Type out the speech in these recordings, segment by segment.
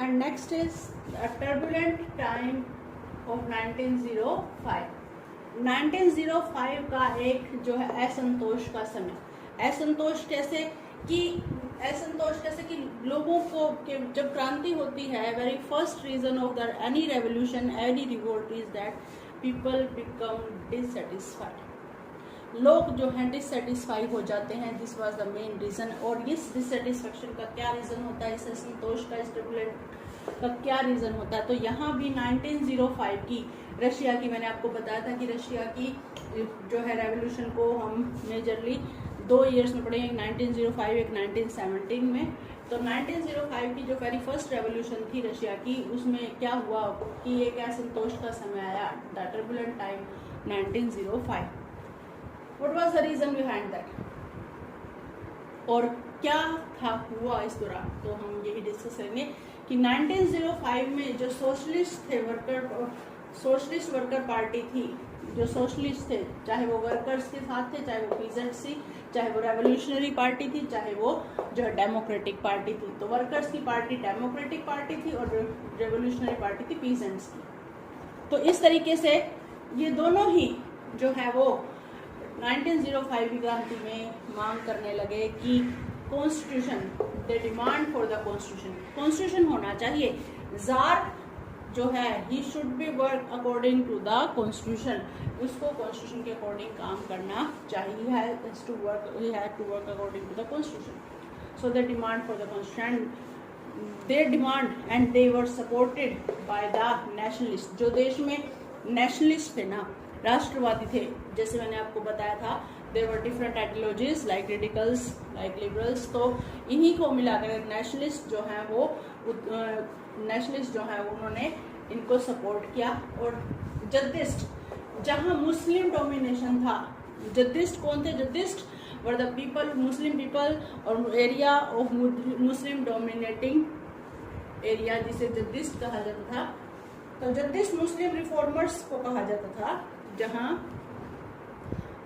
and next is a turbulent time of 1905. 1905 का एक जो है असंतोष का समय, असंतोष कैसे कि लोगों को कि जब क्रांति होती है, very first reason of the any revolution, any revolt is that people become dissatisfied. लोग जो हैं डिससेटिस्फाई हो जाते हैं। This was the main reason. और इस डिससेटिस्फेक्शन का क्या रीजन होता है, इस असंतोष का, इस टर्बुलेंट का क्या रीजन होता है? तो यहाँ भी 1905 की रशिया की, मैंने आपको बताया था कि रशिया की जो है रेवोल्यूशन को हम मेजरली 2 ईयर्स में पढ़ेंगे, 1905 एक 1917 में। तो 1905 की जो वेरी फर्स्ट रेवोल्यूशन थी रशिया की, उसमें क्या हुआ कि एक असंतोष का समय आया, the turbulent time 1905। What was the reason behind that? और क्या था हुआ इस दौरान, तो हम यही डिस्कस करेंगे कि 1905 में जो सोशलिस्ट थे, सोशलिस्ट वर्कर पार्टी थी, जो सोशलिस्ट थे, चाहे वो वर्कर्स के साथ थे, चाहे वो पीजेंट्स थी, चाहे वो रेवोल्यूशनरी पार्टी थी, चाहे वो जो डेमोक्रेटिक पार्टी थी। तो वर्कर्स की पार्टी डेमोक्रेटिक पार्टी थी और रेवोल्यूशनरी पार्टी थी पीजेंट्स की। तो इस तरीके से ये दोनों ही जो है वो 1905 की क्रांति में मांग करने लगे कि constitution, they demand for the constitution, constitution होना चाहिए। जार जो है he should be work according to the constitution, उसको कॉन्स्टिट्यूशन के अकॉर्डिंग काम करना चाहिए, has to work according to the constitution. So they demand for the constitution, they demand and they were supported by the nationalist. जो देश में nationalist थे ना, राष्ट्रवादी थे, जैसे मैंने आपको बताया था, there were different ideologies like radicals, like liberals. तो इन्हीं को मिलाकर नेशनलिस्ट जो है वो उन्होंने इनको सपोर्ट किया। और जद्दिस्ट, जहां मुस्लिम डोमिनेशन था, जद्दिस्ट कौन थे? Jadidist were the people, Muslim people और area of Muslim dominating area, जिसे जद्दिस्ट कहा जाता था। तो जद्दिस्ट मुस्लिम रिफॉर्मर्स को कहा जाता था, जहां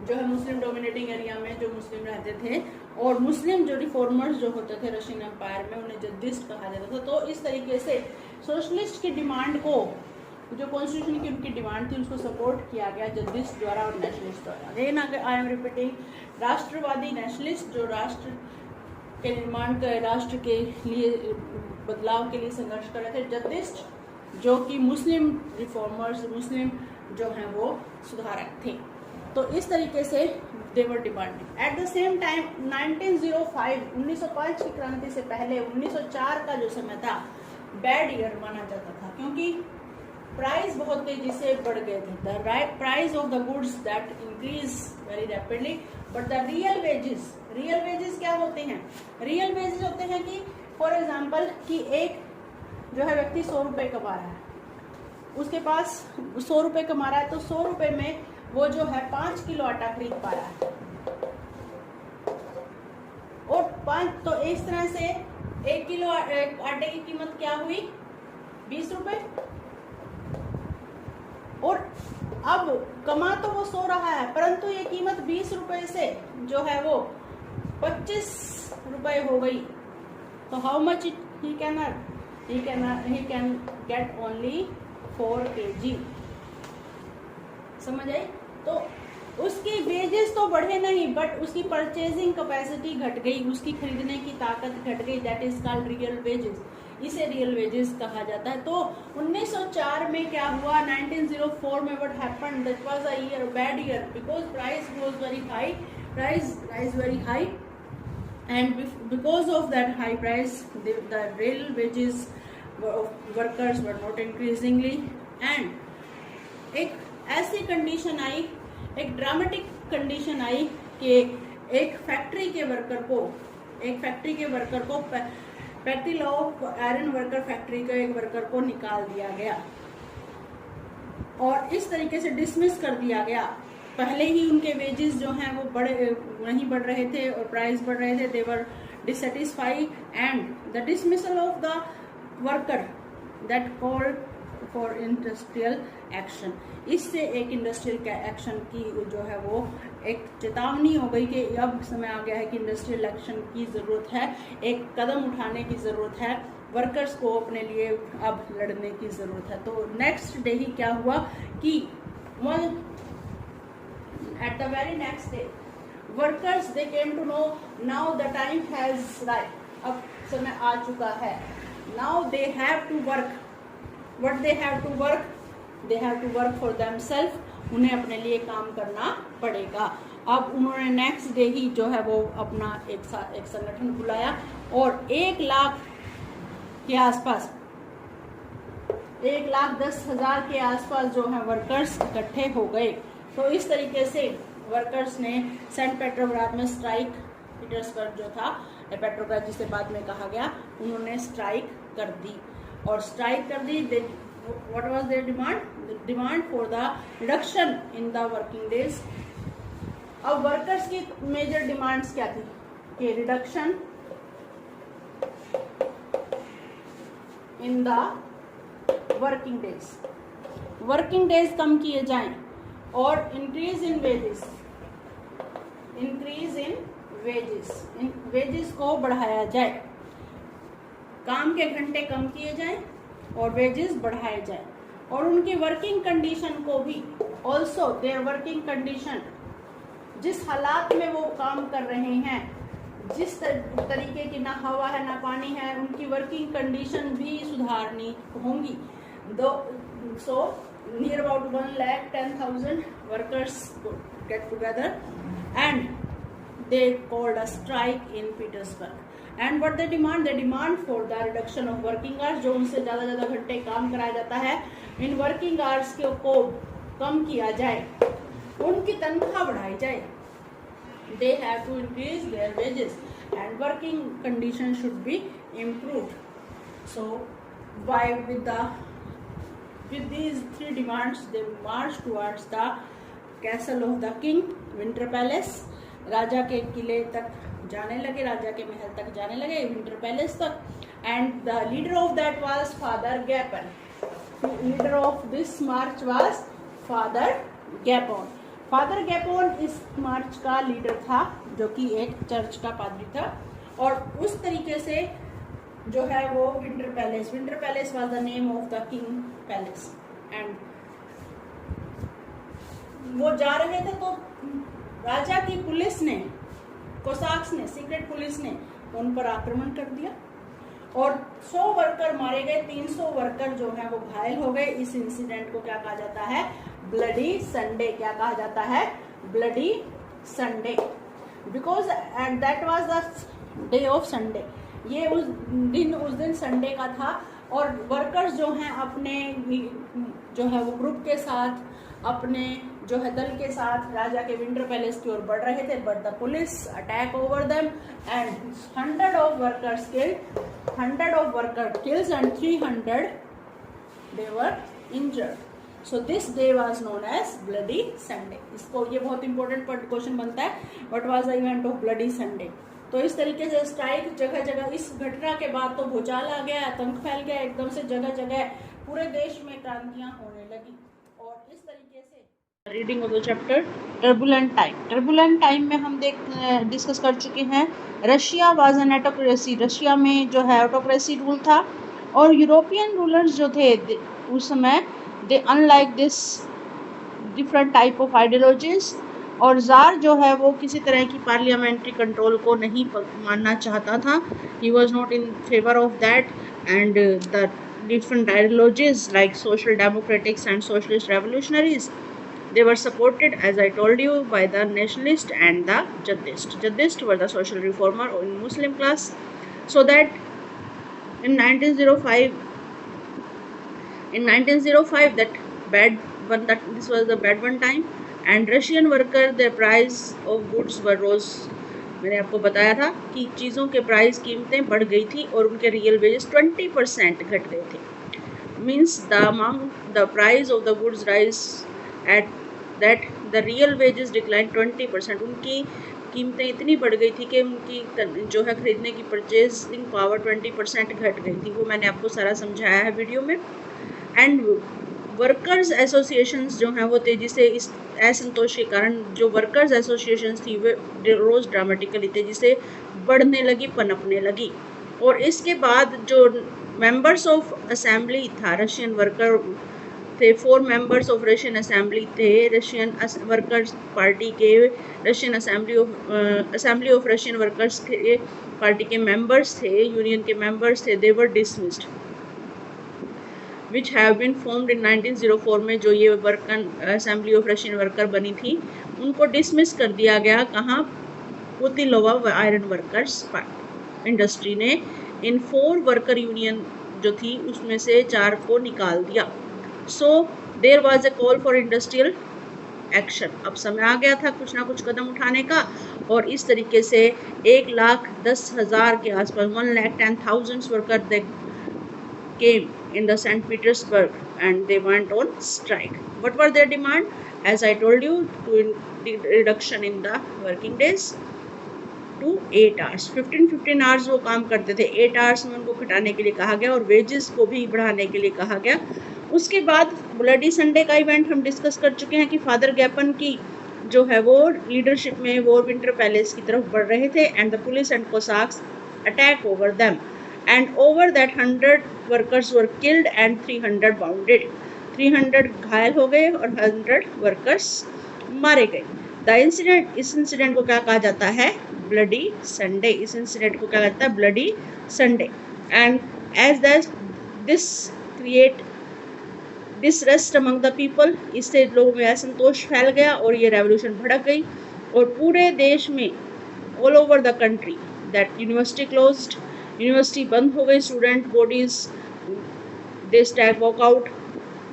जो है मुस्लिम डोमिनेटिंग एरिया में जो मुस्लिम रहते थे, और मुस्लिम जो रिफॉर्मर्स जो होते थे रशियन एम्पायर में, उन्हें जद्दिस्ट कहा जाता था। तो इस तरीके से सोशलिस्ट की डिमांड को, जो कॉन्स्टिट्यूशन की उनकी डिमांड थी, उसको सपोर्ट किया गया जद्दिस्ट द्वारा और नेशनलिस्ट द्वारा। अगेन आई एम रिपीटिंग, राष्ट्रवादी नेशनलिस्ट जो राष्ट्र के निर्माण का, राष्ट्र के लिए बदलाव के लिए संघर्ष कर रहे थे, जद्दिस्ट जो कि मुस्लिम रिफॉर्मर्स, मुस्लिम जो हैं वो सुधारक थे। तो इस तरीके से they were demanding. At the same time 1905 की क्रांति से पहले 1904 का जो समय था, बैड ईयर माना जाता था, क्योंकि प्राइस बहुत तेजी से बढ़ गए थे। The price of the goods that increase very rapidly, but the real wages क्या होते हैं? रियल वेजेस होते हैं कि फॉर एग्जाम्पल कि एक जो है व्यक्ति 100 रुपए कमा रहा है, उसके पास 100 रुपए कमा रहा है, तो 100 रुपए में वो जो है 5 किलो आटा खरीद पा रहा है। और 5, तो इस तरह से 1 किलो आटे की कीमत क्या हुई? 20 रुपए। और अब कमा तो वो 100 रहा है, परंतु ये कीमत 20 रुपए से जो है वो 25 रुपए हो गई। तो how much he can get only 4 kg। समझ आई? तो उसकी वेजेस तो बढ़े नहीं, बट उसकी परचेजिंग कैपेसिटी घट गई, उसकी खरीदने की ताकत घट गई। That is called real wages, इसे रियल वेजेस कहा जाता है। तो 1904 में क्या हुआ? 1904 में what happened? That was a year, bad year, because price was very high, price rise very high, and because of that high price the real wages of workers were not increasingly, and एक ऐसी condition आई, एक dramatic condition आई कि एक factory के worker को factory law of iron worker factory के एक worker को निकाल दिया गया और इस तरीके से डिसमिस कर दिया गया। पहले ही उनके वेजेस जो हैं वो नहीं बढ़ रहे थे और प्राइस बढ़ रहे थे, they were dissatisfied, and the dismissal of the worker that called for industrial action. इससे एक इंडस्ट्रियल एक्शन की जो है वो एक चेतावनी हो गई कि अब समय आ गया है कि इंडस्ट्रियल एक्शन की जरूरत है, एक कदम उठाने की जरूरत है। वर्कर्स को अपने लिए अब लड़ने की जरूरत है। तो नेक्स्ट डे ही क्या हुआ कि at the very next day workers they came to know now the time has right, अब समय आ चुका है। Now they have to work, what they have to work, they have to work for themselves, उन्हें अपने लिए काम करना पड़ेगा। अब उन्होंने नेक्स्ट डे ही जो है वो अपना एक संगठन बुलाया और 1 लाख के आसपास, 1,10,000 के आसपास जो है वर्कर्स इकट्ठे हो गए। तो इस तरीके से वर्कर्स ने सेंट पेट्रोग्राद में स्ट्राइक, पीटर्सबर्ग जो था पेट्रोग्राद जिसे बाद में कहा गया, उन्होंने स्ट्राइक कर दी और स्ट्राइक कर दी। What was their demand? Demand for the reduction in the working days. अब वर्कर्स की मेजर डिमांड्स क्या थी कि reduction in the working days, working days कम किए जाएं और increase in wages, increase in wages, in wages को बढ़ाया जाए, काम के घंटे कम किए जाएं और वेजेस बढ़ाए जाएं और उनकी वर्किंग कंडीशन को भी, ऑल्सो देयर वर्किंग कंडीशन, जिस हालात में वो काम कर रहे हैं, जिस तरीके की ना हवा है ना पानी है, उनकी वर्किंग कंडीशन भी सुधारनी होंगी। सो near about 1,10,000 workers get together and they called a strike in Petersburg. And what they demand? They demand for the reduction of working hours, जो उनसे ज़्यादा घंटे काम कराया जाता है, इन वर्किंग आवर्स को कम किया जाए, उनकी तनख्वाह बढ़ाई जाए। They have to increase their wages and working conditions should be improved. So with these 3 demands they marched towards the castle of the king, Winter Palace, राजा के किले तक जाने लगे, राजा के महल तक जाने लगे, विंटर पैलेस तक। and the leader of that was Father Gapon. Leader of this march was Father Gapon. Father Gapon इस मार्च का लीडर था, जो कि एक चर्च का पादरी था। और उस तरीके से जो है वो winter palace was the name of the king palace. And वो जा रहे थे तो राजा की पुलिस ने, कोसाक्स ने, सीक्रेट पुलिस ने उन पर आक्रमण कर दिया और 100 वर्कर मारे गए, 300 वर्कर जो है वो घायल हो गए। इस इंसिडेंट को क्या कहा जाता है? Bloody Sunday. क्या कहा जाता है? Bloody Sunday, because and that was the day of Sunday. ये उस दिन संडे का था और वर्कर्स जो हैं अपने जो है वो ग्रुप के साथ, अपने जो है दल के साथ राजा के विंटर पैलेस की ओर बढ़ रहे थे, but the police attack over them and 100 of workers killed, 100 of workers killed and 300 they were injured. So this day was known as Bloody Sunday. इसको ये बहुत इंपॉर्टेंट क्वेश्चन बनता है, what was the event of Bloody Sunday? तो इस तरीके से strike जगह जगह, इस घटना के बाद तो भूचाल आ गया, आतंक फैल गया एकदम से, जगह जगह पूरे देश में क्रांतियां होने लगी। और इस तरीके से reading of the chapter turbulent time. Turbulent time में हम डिस्कस कर चुके हैं Russia was an autocracy. Russia में जो है ऑटोक्रेसी रूल था और यूरोपियन रूलर्स जो थे उस समय they unlike this different type of ideologies, और जार जो है वो किसी तरह की पार्लियामेंट्री कंट्रोल को नहीं मानना चाहता था। He was not in favour of that and the different ideologies like social democratics and socialist revolutionaries, they were supported, as I told you, by the nationalist and the Jadist. Jadist were the social reformer in Muslim class. So that in 1905 this was the bad one time, and Russian worker the price of goods were rose. मैंने आपको बताया था कि चीज़ों के price, कीमतें बढ़ गई थी और उनके रियल वेजेस 20% घट गए थे। Means the price of the goods rise at that the real wages declined 20%. उनकी कीमतें इतनी बढ़ गई थी कि उनकी जो है खरीदने की परचेजिंग पावर 20% घट गई थी। वो मैंने आपको सारा समझाया है वीडियो में। एंड वर्कर्स एसोसिएशंस जो हैं वो तेज़ी से इस असंतोष के कारण जो वर्कर्स एसोसिएशंस थी वे रोज़ ड्रामेटिकली तेज़ी से बढ़ने लगी, पनपने लगी। और इसके बाद जो मेंबर्स ऑफ असेंबली था रशियन वर्कर थे, 4 मेंबर्स ऑफ रशियन असेंबली थे, रशियन वर्कर्स पार्टी के, Russian assembly of Russian workers के पार्टी के मेंबर्स थे, यूनियन के मेंबर्स थे, they were dismissed which have been formed in 1904 में जो ये worker assembly of Russian worker बनी थी उनको डिसमिस कर दिया गया। कहाँ? पुतिलोवा आयरन वर्कर्स इंडस्ट्री ने इन 4 वर्कर यूनियन जो थी उसमें से 4 को निकाल दिया। So there was a call for industrial action. अब समय आ गया था कुछ ना कुछ कदम उठाने का और इस तरीके से 1,10,000 के आसपास 1,10,000 worker they came in the St. Petersburg and they went on strike. What were their demand? As I told you, to reduction in the working days to 8 hours. 15 hours वो काम करते थे, 8 hours में उनको घटाने के लिए कहा गया और वेजेस को भी बढ़ाने के लिए कहा गया। उसके बाद ब्लडी संडे का इवेंट हम डिस्कस कर चुके हैं कि फादर गैपन की जो है वो लीडरशिप में वो विंटर पैलेस की तरफ बढ़ रहे थे and the police and Cossacks attack over them and over that 100 workers were killed and 300 wounded. 300 घायल हो गए और 100 वर्कर्स मारे गए। इस इंसिडेंट को क्या कहा जाता है? Bloody Sunday. इस इंसिडेंट को क्या कहता है? Bloody Sunday. And as this create disrest among the people, इससे लोगों में असंतोष फैल गया और ये रेवोल्यूशन भड़क गई और पूरे देश में all over the country that university closed, university बंद हो गई, student bodies they stack walkout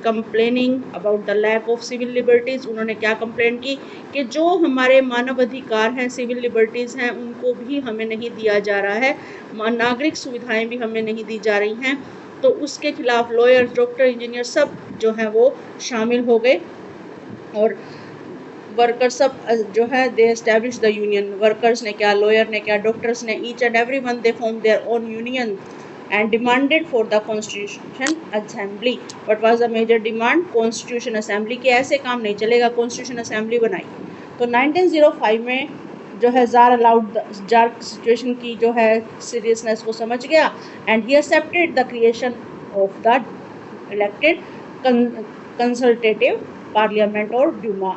complaining about the lack of civil liberties. उन्होंने क्या कंप्लेन की कि जो हमारे मानव अधिकार हैं, सिविल लिबर्टीज़ हैं, उनको भी हमें नहीं दिया जा रहा है, नागरिक सुविधाएं भी हमें नहीं दी जा रही हैं। तो उसके खिलाफ लॉयर, डॉक्टर, इंजीनियर सब जो है वो शामिल हो गए और वर्कर सब जो है they establish the union. Workers ने क्या, लॉयर ने क्या, डॉक्टर्स ने, each and every one they form their own union and demanded for the constitution assembly. What was the major demand? Constitution assembly. के ऐसे काम नहीं चलेगा, कॉन्स्टिट्यूशन असेंबली बनाई। तो 1905 में जो है जार सिचुएशन की जो है सीरियसनेस को समझ गया and he accepted the creation of the elected consultative parliament और ड्यूमा।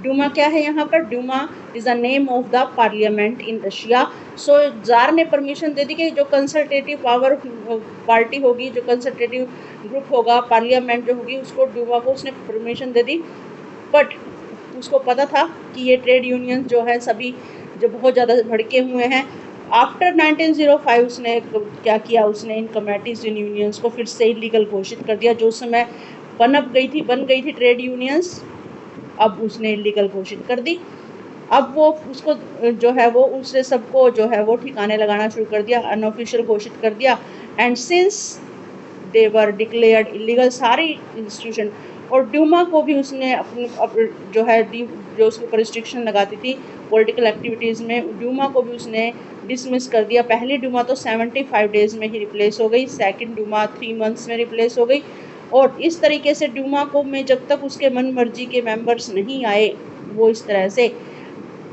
ड्यूमा क्या है यहाँ पर? Duma is the name of the parliament in Russia. So tsar ने परमिशन दे दी कि जो कंसल्टेटिव पावर पार्टी होगी, जो कंसल्टेटिव ग्रुप होगा, पार्लियामेंट जो होगी, उसको ड्यूमा को उसने परमिशन दे दी। बट उसको पता था कि ये ट्रेड यूनियन जो है सभी जो बहुत ज़्यादा भड़के हुए हैं। आफ्टर 1905 उसने क्या किया? उसने इन कमेटीज, इन यूनियंस को फिर से इलीगल घोषित कर दिया। जो समय बन गई थी ट्रेड यूनियंस, अब उसने इलीगल घोषित कर दी। अब वो उसको जो है वो उससे सबको जो है वो ठिकाने लगाना शुरू कर दिया, अनऑफिशियल घोषित कर दिया and since they were declared illegal सारी इंस्टीट्यूशन। और ड्यूमा को भी उसने अपनी जो है जो उसके ऊपर रिस्ट्रिक्शन लगाती थी पॉलिटिकल एक्टिविटीज़ में, ड्यूमा को भी उसने डिसमिस कर दिया। पहली ड्यूमा तो 75 डेज़ में ही रिप्लेस हो गई, सेकंड ड्यूमा 3 मंथ्स में रिप्लेस हो गई और इस तरीके से ड्यूमा को में जब तक उसके मन मर्जी के मेंबर्स नहीं आए वो इस तरह से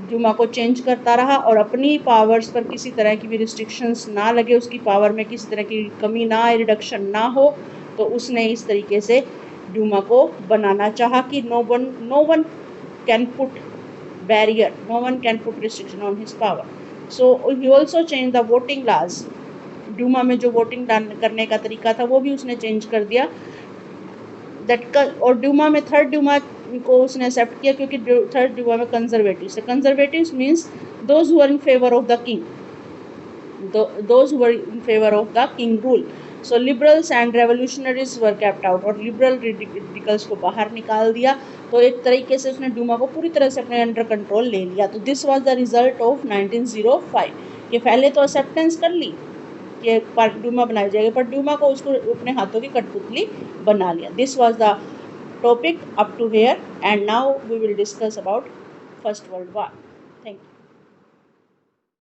ड्यूमा को चेंज करता रहा और अपनी पावर्स पर किसी तरह की भी रिस्ट्रिक्शंस ना लगे, उसकी पावर में किसी तरह की कमी ना आए, रिडक्शन ना हो, तो उसने इस तरीके से ड्यूमा को बनाना चाहा कि no one can put barrier, no one can put restriction on his power. So he also change the voting laws. Duma में जो वोटिंग करने का तरीका था वो भी उसने चेंज कर दिया दैट। और ड्यूमा में थर्ड ड्यूमा को उसने एक्सेप्ट किया क्योंकि थर्ड ड्यूमा में कंजर्वेटिव्स है। Conservatives means those who are in favour of the king, those who are in favour of the king rule. So liberals and revolutionaries were kept out और liberal radicals को बाहर निकाल दिया। तो एक तरीके से उसने ड्यूमा को पूरी तरह से अपने अंडर कंट्रोल ले लिया। तो this was the result of 1905 कि पहले तो एक्सेप्टेंस कर ली कि ड्यूमा बनाई जाएगी पर ड्यूमा को उसको अपने हाथों की कठपुतली बना लिया। This was the topic up to here and now we will discuss about First World War.